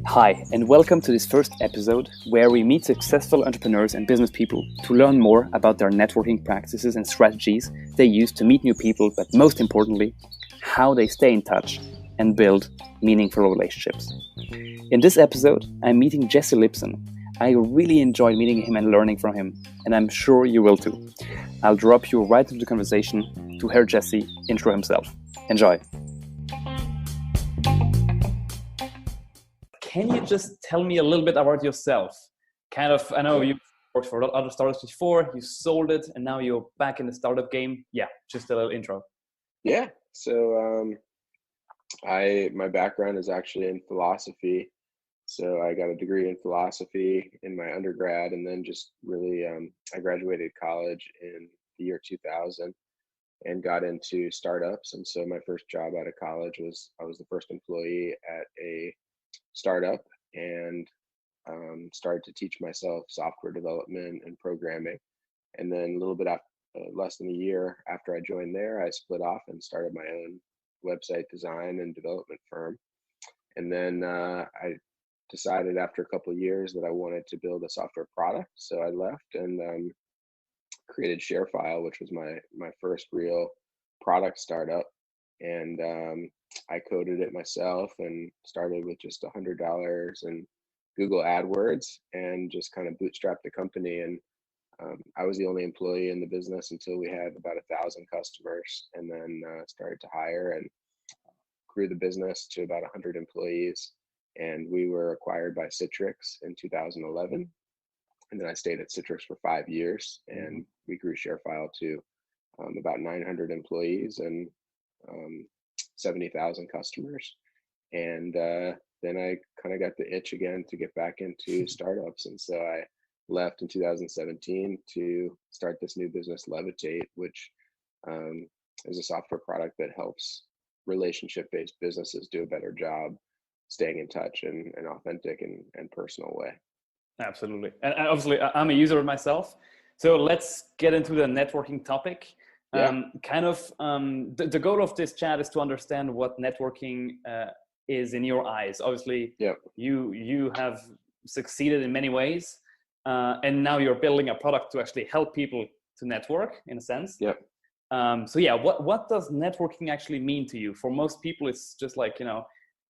Hi, and welcome to this first episode where we meet successful entrepreneurs and business people to learn more about their networking practices and strategies they use to meet new people, but most importantly, how they stay in touch and build meaningful relationships. In this episode, I'm meeting Jesse Lipson. I really enjoyed meeting him and learning from him, and I'm sure you will too. I'll drop you right into the conversation to hear Jesse intro himself. Enjoy. Can you just tell me a little bit about yourself? I know you worked for other startups before, you sold it, and now you're back in the startup game. Yeah, just a little intro. Yeah. So my background is actually in philosophy. So I got a degree in philosophy in my undergrad, and then just really I graduated college in the year 2000 and got into startups. And so my first job out of college was I was the first employee at a startup, and started to teach myself software development and programming. And then a little bit after, less than a year after I joined there, I split off and started my own website design and development firm. And then I decided after a couple of years that I wanted to build a software product. So I left and created ShareFile, which was my first real product startup. And I coded it myself and started with just $100 and Google AdWords and just kind of bootstrapped the company. And I was the only employee in the business until we had about 1,000 customers, and then started to hire and grew the business to about 100 employees. And we were acquired by Citrix in 2011. And then I stayed at Citrix for 5 years, and we grew ShareFile to about 900 employees and 70,000 customers. And then I kind of got the itch again to get back into startups. And so I left in 2017 to start this new business, Levitate, which is a software product that helps relationship-based businesses do a better job staying in touch in an authentic and personal way. Absolutely. And obviously, I'm a user myself. So let's get into the networking topic. Yeah. The goal of this chat is to understand what networking is in your eyes. Obviously, you have succeeded in many ways, and now you're building a product to actually help people to network in a sense. Yep. What does networking actually mean to you? For most people, it's just like,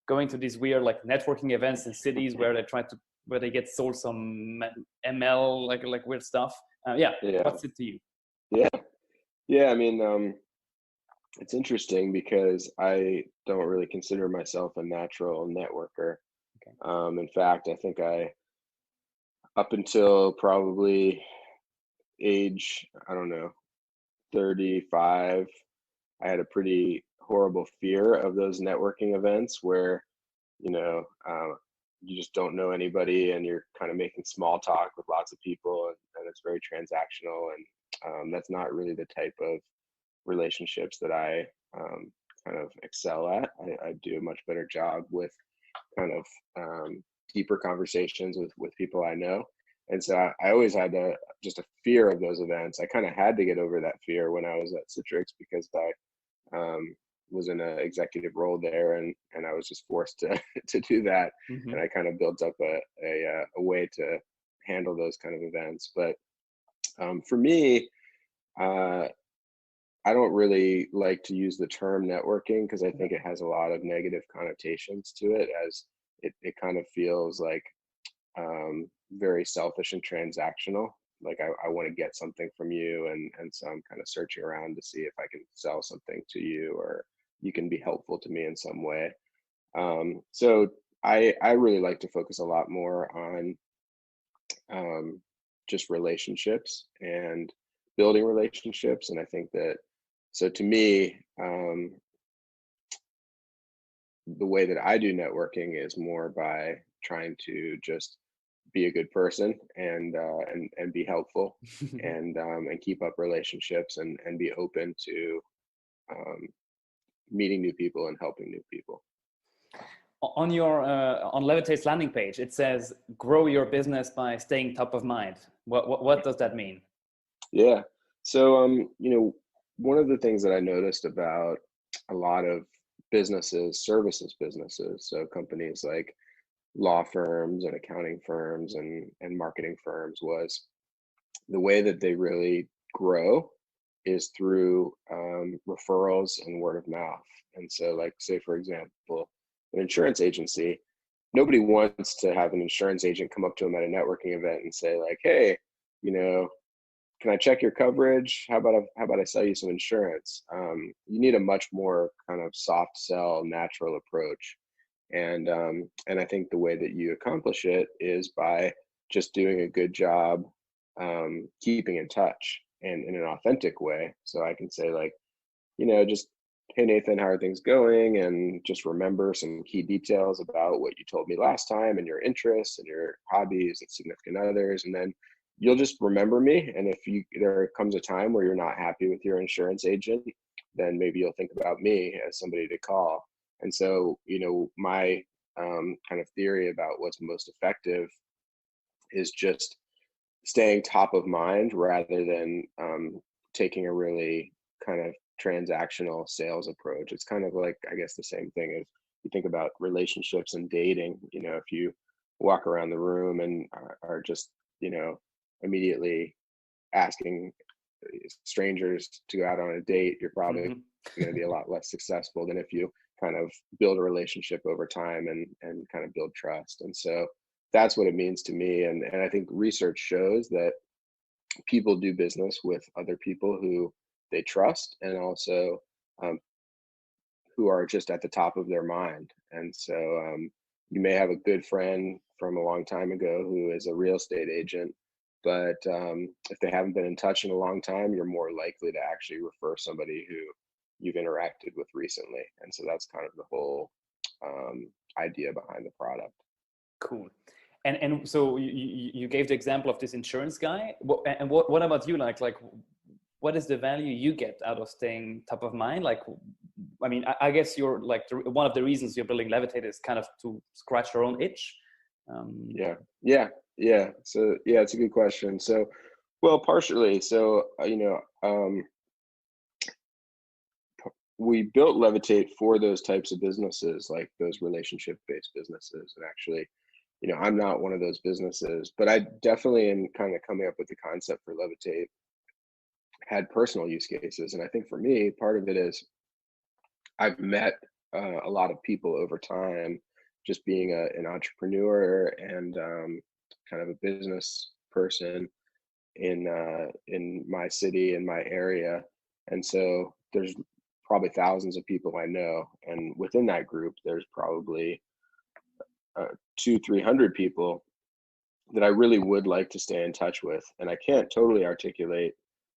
going to these weird like networking events in cities where they get sold some ML like weird stuff. What's it to you? Yeah. I mean, it's interesting because I don't really consider myself a natural networker. Okay. In fact, I think up until probably age, 35, I had a pretty horrible fear of those networking events where, you just don't know anybody and you're kind of making small talk with lots of people, and it's very transactional. And that's not really the type of relationships that I kind of excel at. I do a much better job with kind of deeper conversations with people I know. And so I always had just a fear of those events. I kind of had to get over that fear when I was at Citrix because I was in an executive role there, and I was just forced to do that. Mm-hmm. And I kind of built up a way to handle those kind of events. But for me, I don't really like to use the term networking because I think it has a lot of negative connotations to it, as it kind of feels like very selfish and transactional. Like I want to get something from you, and so I'm kind of searching around to see if I can sell something to you or you can be helpful to me in some way. So I really like to focus a lot more on just relationships and building relationships. And I think that, so to me, the way that I do networking is more by trying to just be a good person and be helpful and keep up relationships and be open to meeting new people and helping new people. On your on Levitate's landing page, it says grow your business by staying top of mind. What does that mean? Yeah. So one of the things that I noticed about a lot of businesses, services businesses, so companies like law firms and accounting firms and marketing firms was the way that they really grow is through referrals and word of mouth. And so, like, say, for example, an insurance agency, nobody wants to have an insurance agent come up to them at a networking event and say, like, hey, you know, can I check your coverage? How about I sell you some insurance? You need a much more kind of soft sell, natural approach. And I think the way that you accomplish it is by just doing a good job keeping in touch and in an authentic way. So I can say, like, you know, just, hey Nathan, how are things going? And just remember some key details about what you told me last time and your interests and your hobbies and significant others. And then you'll just remember me. And if there comes a time where you're not happy with your insurance agent, then maybe you'll think about me as somebody to call. And so, you know, my kind of theory about what's most effective is just staying top of mind rather than taking a really kind of transactional sales approach. It's kind of like, I guess, the same thing as you think about relationships and dating. You know, if you walk around the room and are just, you know, immediately asking strangers to go out on a date, you're probably going to be a lot less successful than if you kind of build a relationship over time and kind of build trust. And so that's what it means to me. And I think research shows that people do business with other people who they trust and also who are just at the top of their mind. And so you may have a good friend from a long time ago who is a real estate agent, but if they haven't been in touch in a long time, you're more likely to actually refer somebody who you've interacted with recently. And so that's kind of the whole idea behind the product. Cool. And so you gave the example of this insurance guy. And what about you? Like what is the value you get out of staying top of mind? Like, I mean, I guess you're like one of the reasons you're building Levitate is kind of to scratch your own itch. Yeah. So yeah, it's a good question. So, well, partially. So we built Levitate for those types of businesses, like those relationship-based businesses. And actually, you know, I'm not one of those businesses, but I definitely, in kind of coming up with the concept for Levitate, had personal use cases. And I think for me, part of it is I've met a lot of people over time, just being an entrepreneur and kind of a business person in my city, in my area. And so there's probably thousands of people I know. And within that group, there's probably 200-300 people that I really would like to stay in touch with. And I can't totally articulate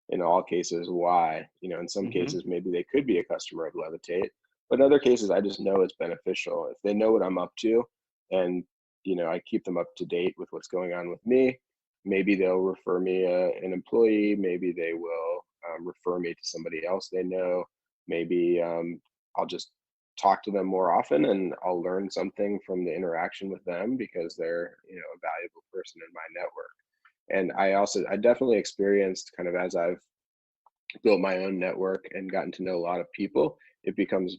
in all cases why. You know, in some cases, maybe they could be a customer of Levitate, but in other cases, I just know it's beneficial. If they know what I'm up to and, you know, I keep them up to date with what's going on with me, maybe they'll refer me an employee, maybe they will refer me to somebody else they know, maybe I'll just talk to them more often and I'll learn something from the interaction with them because they're, you know, a valuable person in my network. And I definitely experienced, kind of as I've built my own network and gotten to know a lot of people, it becomes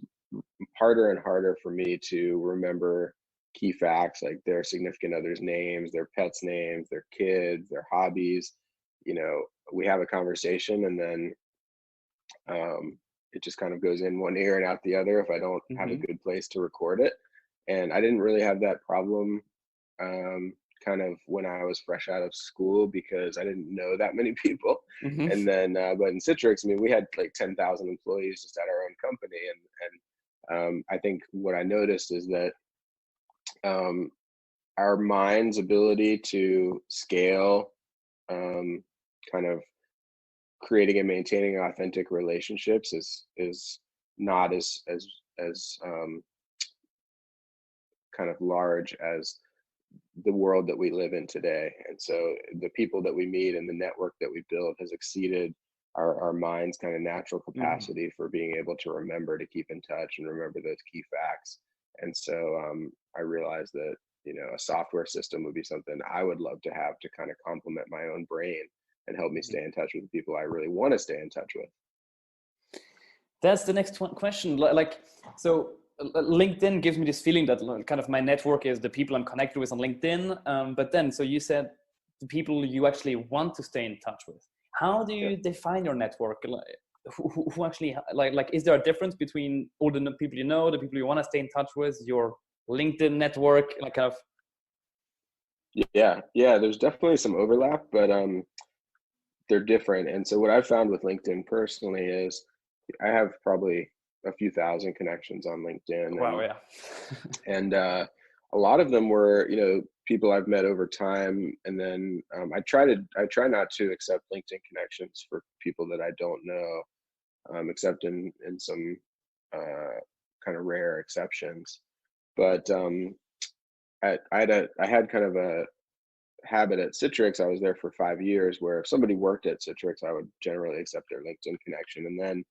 harder and harder for me to remember key facts like their significant others' names, their pets' names, their kids, their hobbies. You know, we have a conversation and then it just kind of goes in one ear and out the other if I don't have a good place to record it. And I didn't really have that problem kind of when I was fresh out of school because I didn't know that many people. And then, but in Citrix, I mean, we had like 10,000 employees just at our own company. And I think what I noticed is that our mind's ability to scale kind of creating and maintaining authentic relationships is not as kind of large as the world that we live in today. And so the people that we meet and the network that we build has exceeded our mind's kind of natural capacity for being able to remember to keep in touch and remember those key facts. And so I realized that, you know, a software system would be something I would love to have to kind of complement my own brain and help me stay in touch with the people I really want to stay in touch with. That's the next question. Like, so LinkedIn gives me this feeling that kind of my network is the people I'm connected with on LinkedIn. But then, so you said the people you actually want to stay in touch with. How do you define your network? Who actually like? Is there a difference between all the people you know, the people you want to stay in touch with, your LinkedIn network, like kind of? Yeah. There's definitely some overlap, but they're different. And so what I've found with LinkedIn personally is I have probably a few thousand connections on LinkedIn. Wow, yeah. And a lot of them were, people I've met over time. And then I try not to accept LinkedIn connections for people that I don't know, except in some kind of rare exceptions. But I had kind of a habit at Citrix. I was there for 5 years, where if somebody worked at Citrix, I would generally accept their LinkedIn connection. And then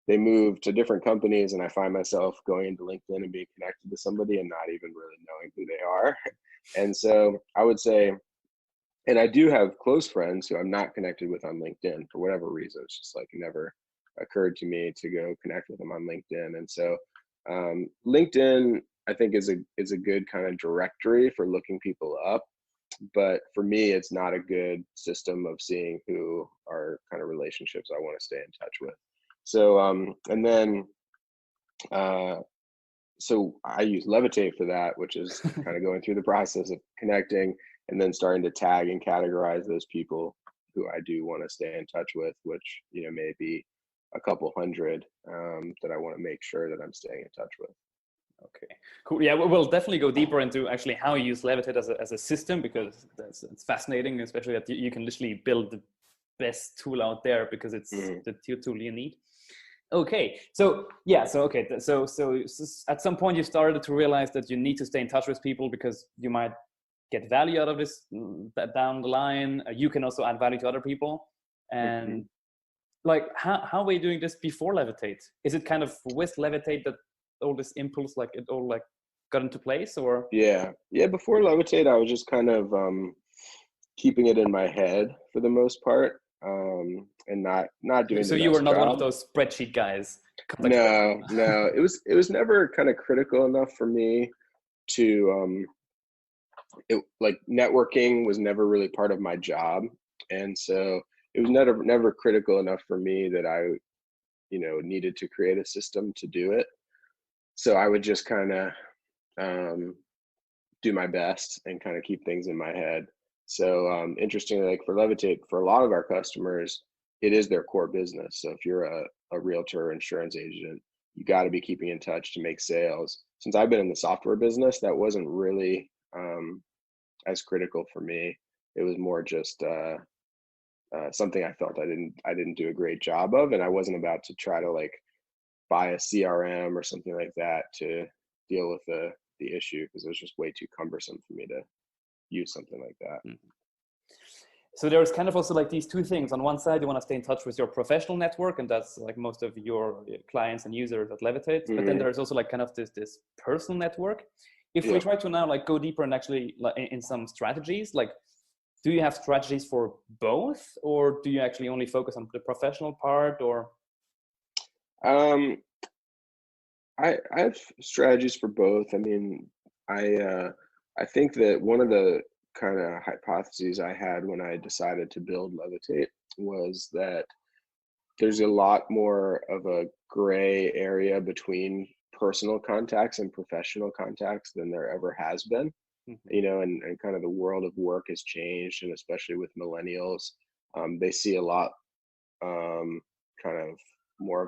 they move to different companies, and I find myself going into LinkedIn and being connected to somebody and not even really knowing who they are. And so I would say, and I do have close friends who I'm not connected with on LinkedIn for whatever reason. It's just like it never occurred to me to go connect with them on LinkedIn. And so LinkedIn, I think, is a good kind of directory for looking people up. But for me, it's not a good system of seeing who are kind of relationships I want to stay in touch with. So, and then, so I use Levitate for that, which is kind of going through the process of connecting and then starting to tag and categorize those people who I do want to stay in touch with, which, may be a couple hundred that I want to make sure that I'm staying in touch with. Okay, cool. Yeah, we'll definitely go deeper into actually how you use Levitate as a system, because it's fascinating, especially that you can literally build the best tool out there because it's the tool you need. Okay, so yeah, so at some point you started to realize that you need to stay in touch with people because you might get value out of this down the line. You can also add value to other people. And like, how were you doing this before Levitate? Is it kind of with Levitate that all this impulse, like it all like got into place? Or yeah, before Levitate, I was just kind of keeping it in my head for the most part, and not doing so the you were best not job. one of those spreadsheet guys? No, it was never kind of critical enough for me to like networking was never really part of my job, and so it was never critical enough for me that I needed to create a system to do it. So I would just kind of do my best and kind of keep things in my head. So interestingly, like for Levitate, for a lot of our customers, it is their core business. So if you're a realtor or insurance agent, you got to be keeping in touch to make sales. Since I've been in the software business, that wasn't really as critical for me. It was more just something I felt I didn't do a great job of, and I wasn't about to try to like buy a CRM or something like that to deal with the issue, because it was just way too cumbersome for me to use something like that. So there's kind of also like these two things. On one side, you want to stay in touch with your professional network, and that's like most of your clients and users at Levitate. But then there's also like kind of this personal network. If we try to now like go deeper and actually like in some strategies, like, do you have strategies for both, or do you actually only focus on the professional part? Or I have strategies for both. I mean, I think that one of the kind of hypotheses I had when I decided to build Levitate was that there's a lot more of a gray area between personal contacts and professional contacts than there ever has been. And kind of the world of work has changed, and especially with millennials, they see a lot kind of more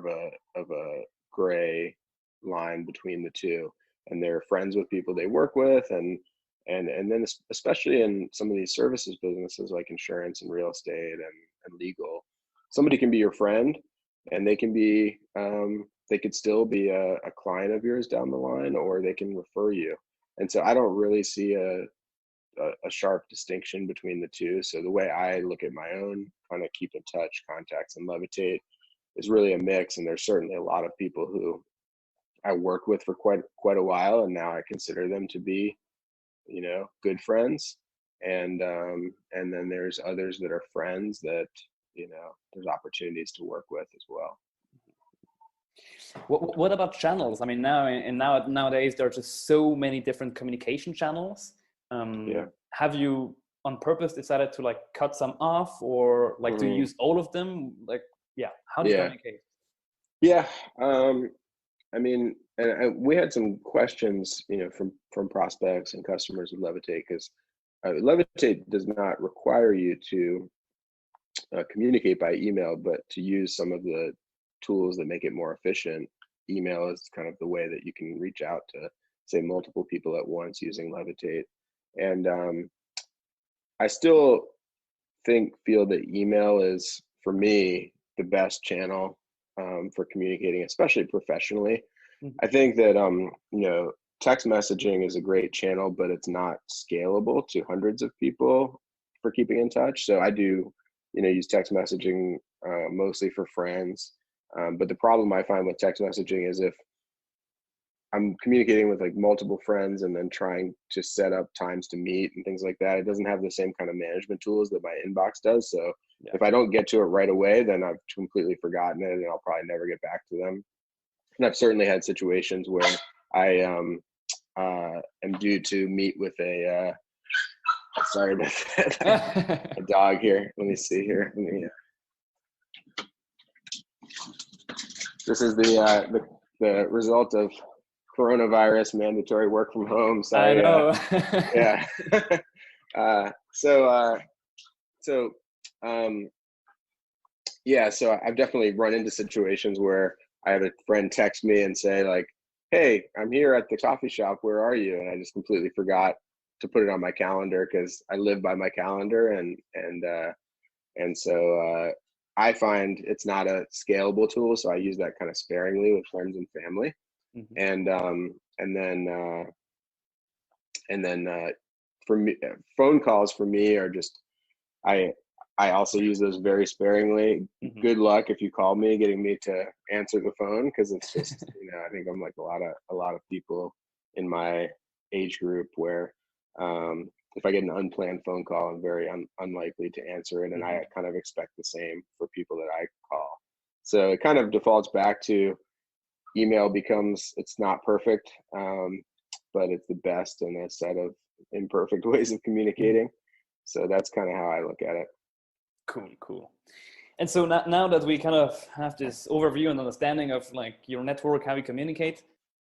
of a gray line between the two, and they're friends with people they work with, and then especially in some of these services businesses like insurance and real estate and legal, somebody can be your friend, and they can be they could still be a client of yours down the line, or they can refer you. And so I don't really see a sharp distinction between the two. So the way I look at my own kind of keep in touch contacts and Levitate is really a mix. And there's certainly a lot of people who I worked with for quite a while, and now I consider them to be, good friends. And then there's others that are friends that, there's opportunities to work with as well. What about channels? I mean, nowadays there are just so many different communication channels. Yeah. Have you on purpose decided to like cut some off, or like to use all of them? Like, yeah, how do you communicate? Yeah. I mean, and we had some questions, from prospects and customers of Levitate, because Levitate does not require you to communicate by email, but to use some of the tools that make it more efficient. Email is kind of the way that you can reach out to, say, multiple people at once using Levitate. And I still feel that email is, for me, the best channel for communicating, especially professionally. I think that text messaging is a great channel, but it's not scalable to hundreds of people for keeping in touch. So I do, use text messaging mostly for friends. But the problem I find with text messaging is if I'm communicating with like multiple friends and then trying to set up times to meet and things like that, it doesn't have the same kind of management tools that my inbox does. So if I don't get to it right away, then I've completely forgotten it and I'll probably never get back to them. And I've certainly had situations where I am due to meet with sorry about that, a dog here. Let me see here. This is the result of coronavirus mandatory work from home. Sorry. I know. Yeah. So I've definitely run into situations where I have a friend text me and say like, "Hey, I'm here at the coffee shop. Where are you?" And I just completely forgot to put it on my calendar because I live by my calendar, and so I find it's not a scalable tool, so I use that kind of sparingly with friends and family. And then for me, phone calls for me are just I also use those very sparingly. Good luck if you call me getting me to answer the phone, because it's just I think I'm like a lot of people in my age group where if I get an unplanned phone call, I'm very unlikely to answer it, and I kind of expect the same for people that I call. So it kind of defaults back to email. It's not perfect, but it's the best in a set of imperfect ways of communicating. So that's kind of how I look at it. Cool. And so now that we kind of have this overview and understanding of like your network, how you communicate,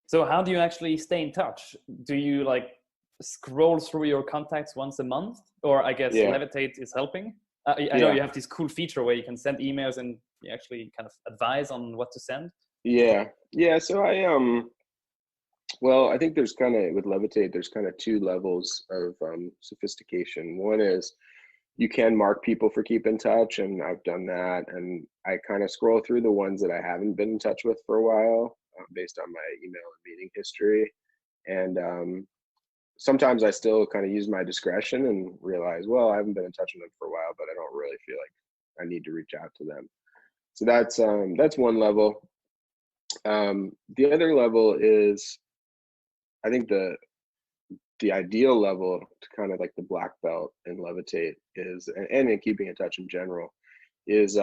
so how do you actually stay in touch? Do you like scroll through your contacts once a month, or I guess Levitate is helping? I know you have this cool feature where you can send emails and you actually kind of advise on what to send. Yeah. So I think there's kind of, with Levitate, there's kind of two levels of sophistication. One is you can mark people for keep in touch, and I've done that. And I kind of scroll through the ones that I haven't been in touch with for a while based on my email and meeting history. And sometimes I still kind of use my discretion and realize, well, I haven't been in touch with them for a while, but I don't really feel like I need to reach out to them. So that's one level. The other level is, I think the ideal level to kind of like the black belt in Levitate is, and in keeping in touch in general, is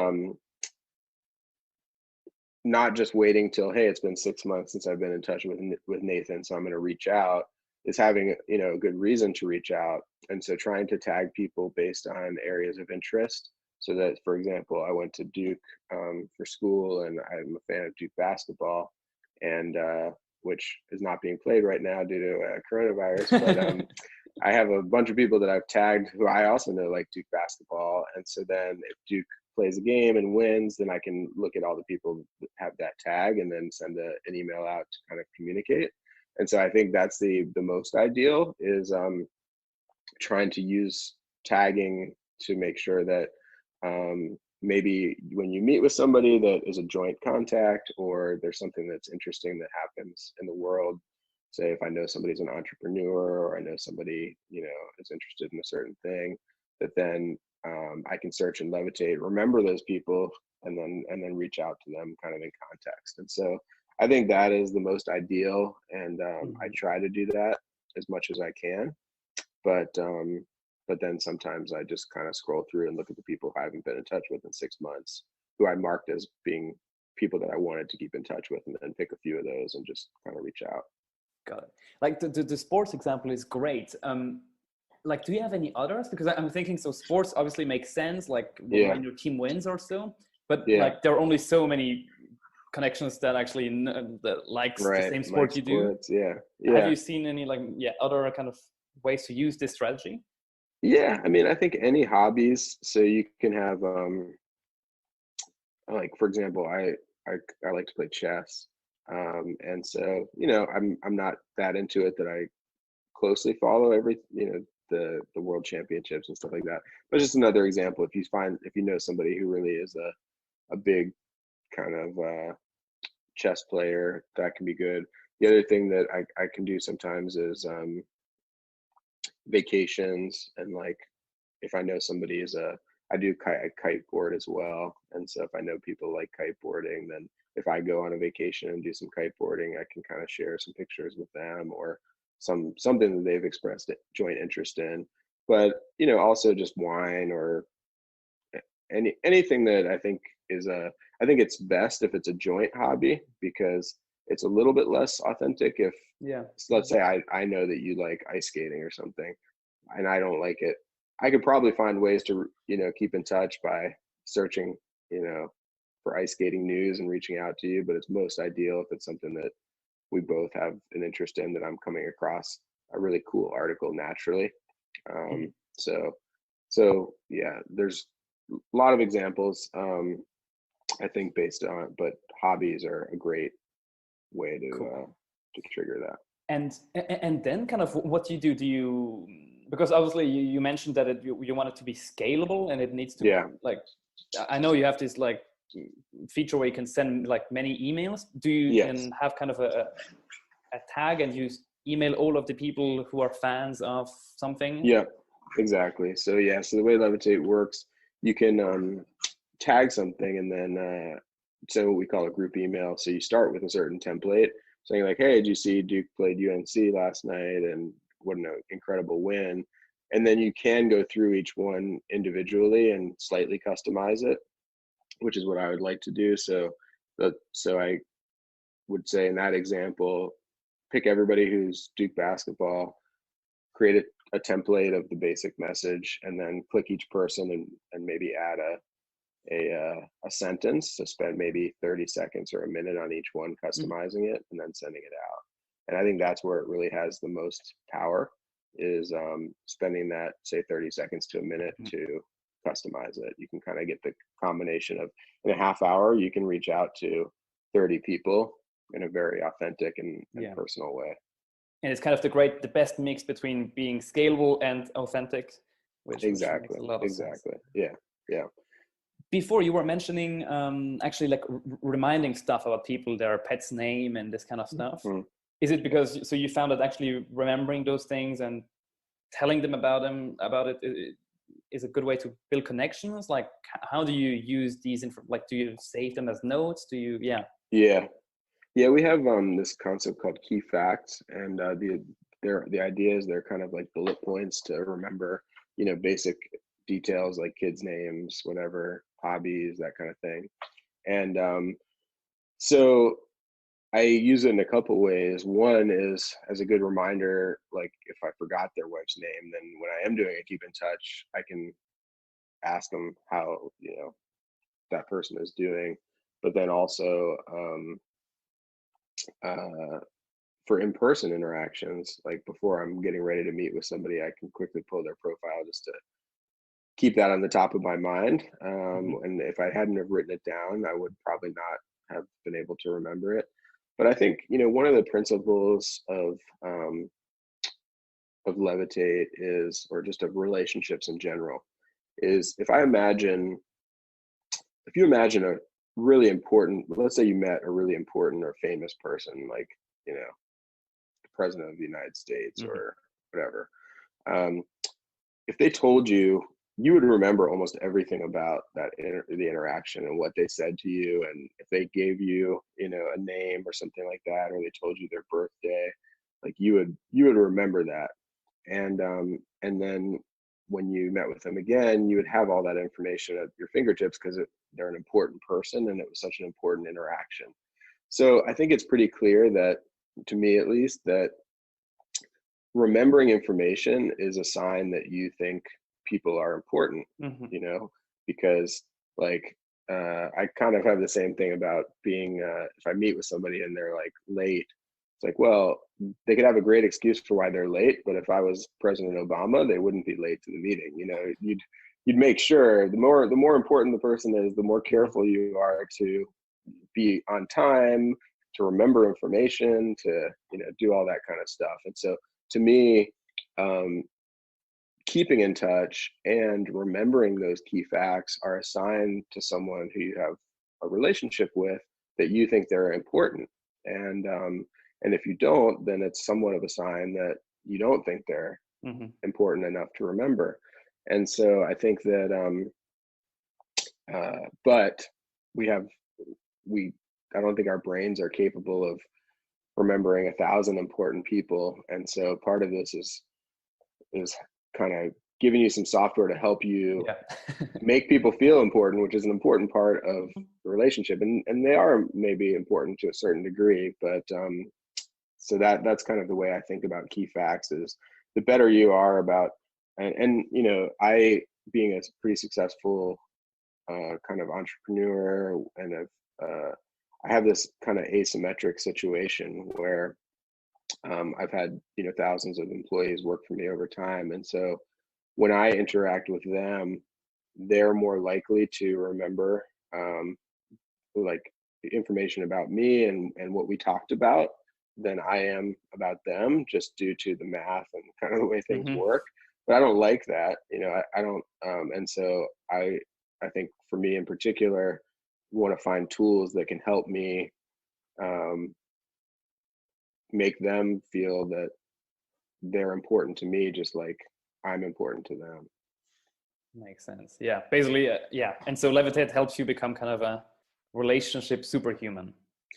not just waiting till, hey, it's been 6 months since I've been in touch with Nathan, so I'm going to reach out. Is having a good reason to reach out, and so trying to tag people based on areas of interest. So that, for example, I went to Duke for school, and I'm a fan of Duke basketball, and which is not being played right now due to coronavirus. But I have a bunch of people that I've tagged who I also know like Duke basketball, and so then if Duke plays a game and wins, then I can look at all the people that have that tag and then send an email out to kind of communicate. And so I think that's the most ideal, is trying to use tagging to make sure that maybe when you meet with somebody that is a joint contact, or there's something that's interesting that happens in the world, say if I know somebody's an entrepreneur, or I know somebody is interested in a certain thing, that then I can search and Levitate, remember those people, and then reach out to them kind of in context. And so I think that is the most ideal, and I try to do that as much as I can. But then sometimes I just kind of scroll through and look at the people who I haven't been in touch with in 6 months, who I marked as being people that I wanted to keep in touch with, and then pick a few of those and just kind of reach out. Got it. Like the sports example is great. Like, do you have any others? Because I'm thinking, so sports obviously makes sense, like when your team wins or so, but like there are only so many connections that actually that likes the same sport you do. Have you seen any like other kind of ways to use this strategy? Yeah, I mean, I think any hobbies. So you can have like, for example, I like to play chess, and so I'm not that into it that I closely follow every the world championships and stuff like that. But just another example, if you know somebody who really is a big kind of chess player, that can be good. The other thing that I can do sometimes is vacations, and like if I know somebody I do kiteboard as well, and so if I know people like kiteboarding, then if I go on a vacation and do some kiteboarding, I can kind of share some pictures with them, or something that they've expressed joint interest in. But also just wine, or anything that I think I think it's best if it's a joint hobby, because it's a little bit less authentic if let's say I know that you like ice skating or something and I don't like it. I could probably find ways to keep in touch by searching for ice skating news and reaching out to you, but it's most ideal if it's something that we both have an interest in, that I'm coming across a really cool article naturally. So yeah, there's a lot of examples, I think, based on, but hobbies are a great way to trigger that. And then kind of what do you, because obviously you mentioned that you want it to be scalable, and it needs to like, I know you have this like feature where you can send like many emails. Do you then have kind of a tag and you email all of the people who are fans of something? Yeah, exactly. So the way Levitate works, you can tag something, and then send what we call a group email. So you start with a certain template saying like, hey, did you see Duke played UNC last night, and what an incredible win. And then you can go through each one individually and slightly customize it, which is what I would like to do. So I would say in that example, pick everybody who's Duke basketball, create a template of the basic message, and then click each person and maybe add a sentence, to spend maybe 30 seconds or a minute on each one, customizing it and then sending it out. And I think that's where it really has the most power, is spending that, say, 30 seconds to a minute to customize it. You can kind of get the combination of, in a half hour, you can reach out to 30 people in a very authentic and personal way. And it's kind of the best mix between being scalable and authentic, which makes a lot of sense. Yeah. Before, you were mentioning actually like reminding stuff about people, their pet's name and this kind of stuff. Is it because, so you found that actually remembering those things and telling them about it is a good way to build connections? Like, how do you use these like, do you save them as notes? Do you we have this concept called key facts, and the idea is they're kind of like bullet points to remember basic details like kids' names, whatever, hobbies, that kind of thing. And so I use it in a couple ways. One is as a good reminder, like if I forgot their wife's name, then when I am doing a keep in touch, I can ask them how that person is doing. But then also for in-person interactions, like before I'm getting ready to meet with somebody, I can quickly pull their profile just to keep that on the top of my mind. And if I hadn't have written it down, I would probably not have been able to remember it. But I think, one of the principles of Levitate is, or just of relationships in general, is if you imagine a really important, let's say you met a really important or famous person, like, the president of the United States or whatever. If they told you, you would remember almost everything about the interaction and what they said to you. And if they gave you, a name or something like that, or they told you their birthday, like you would remember that. And then when you met with them again, you would have all that information at your fingertips because they're an important person and it was such an important interaction. So I think it's pretty clear that, to me at least, that remembering information is a sign that you think people are important, you know, because like I kind of have the same thing about being, if I meet with somebody and they're like late, it's like, well, they could have a great excuse for why they're late, but if I was President Obama, they wouldn't be late to the meeting. You know, you'd make sure the more important the person is, the more careful you are to be on time, to remember information, to, you know, do all that kind of stuff. And so to me, keeping in touch and remembering those key facts are a sign to someone who you have a relationship with that you think they're important. And if you don't, then it's somewhat of a sign that you don't think they're important enough to remember. And so I think that, but I don't think our brains are capable of remembering 1,000 important people. And so part of this is kind of giving you some software to help you make people feel important, which is an important part of the relationship. And they are maybe important to a certain degree, but so that's kind of the way I think about key facts is the better you are about, and you know, I, being a pretty successful kind of entrepreneur, and I have this kind of asymmetric situation where I've had, you know, thousands of employees work for me over time. And so when I interact with them, they're more likely to remember like information about me and what we talked about than I am about them, just due to the math and kind of the way things work. But I don't like that, you know, I don't, and so I think for me in particular, want to find tools that can help me make them feel that they're important to me, just like I'm important to them. Makes sense. Yeah, basically, yeah. And so Levitate helps you become kind of a relationship superhuman.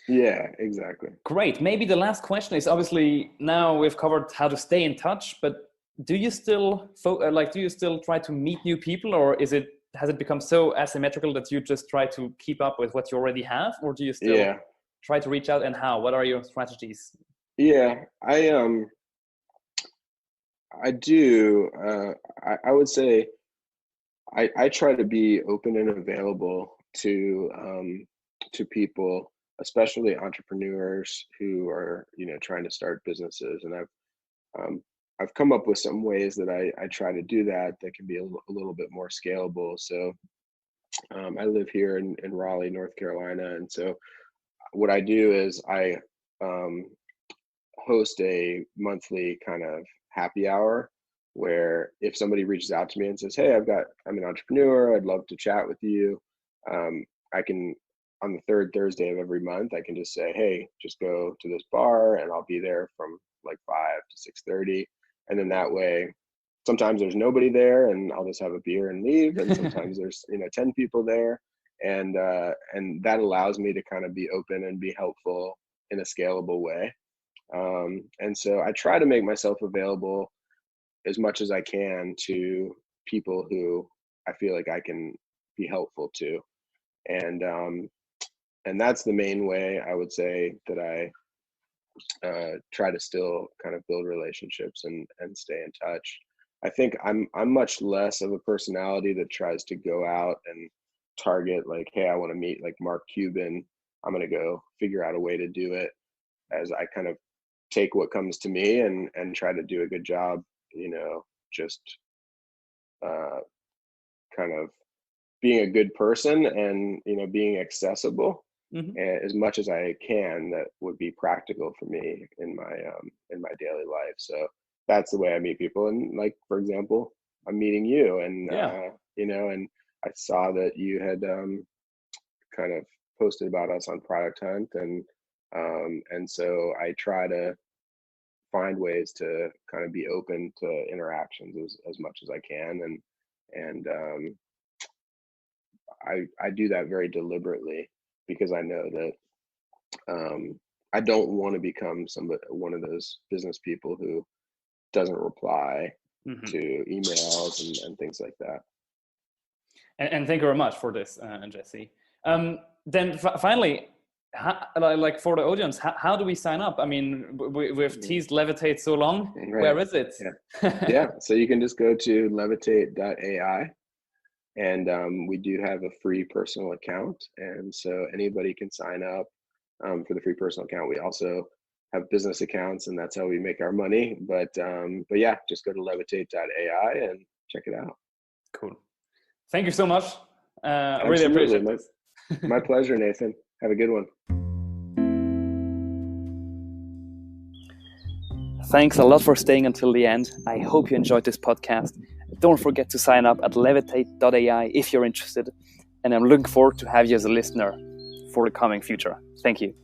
Yeah, exactly. Great. Maybe the last question is, obviously now we've covered how to stay in touch, but do you still try to meet new people, or has it become so asymmetrical that you just try to keep up with what you already have, or do you still try to reach out, and how? What are your strategies? Yeah, I do. I would say I try to be open and available to people, especially entrepreneurs who are, you know, trying to start businesses. And I've come up with some ways that I try to do that can be a little bit more scalable. So I live here in Raleigh, North Carolina, and so what I do is I host a monthly kind of happy hour where if somebody reaches out to me and says, hey, I'm an entrepreneur, I'd love to chat with you, I can, on the third Thursday of every month, I can just say, hey, just go to this bar and I'll be there from like 5 to 6:30. And then that way, sometimes there's nobody there and I'll just have a beer and leave. And sometimes there's, you know, 10 people there. And that allows me to kind of be open and be helpful in a scalable way. And so I try to make myself available as much as I can to people who I feel like I can be helpful to. And that's the main way I would say that I try to still kind of build relationships and stay in touch. I think I'm much less of a personality that tries to go out and target like, hey, I want to meet like Mark Cuban. I'm going to go figure out a way to do it, as I kind of take what comes to me and try to do a good job, you know, just kind of being a good person and, you know, being accessible as much as I can that would be practical for me in my daily life. So that's the way I meet people. And like, for example, I'm meeting you and, you know, and I saw that you had kind of posted about us on Product Hunt. And so I try to find ways to kind of be open to interactions as much as I can. And I do that very deliberately because I know that I don't want to become one of those business people who doesn't reply to emails and things like that. And thank you very much for this, Jesse. Then finally, like for the audience, how do we sign up? I mean, we've teased Levitate so long. Right. Where is it? Yeah. So you can just go to levitate.ai, and we do have a free personal account, and so anybody can sign up for the free personal account. We also have business accounts, and that's how we make our money. But yeah, just go to levitate.ai and check it out. Cool. Thank you so much. I really appreciate this. My pleasure, Nathan. Have a good one. Thanks a lot for staying until the end. I hope you enjoyed this podcast. Don't forget to sign up at levitate.ai if you're interested. And I'm looking forward to have you as a listener for the coming future. Thank you.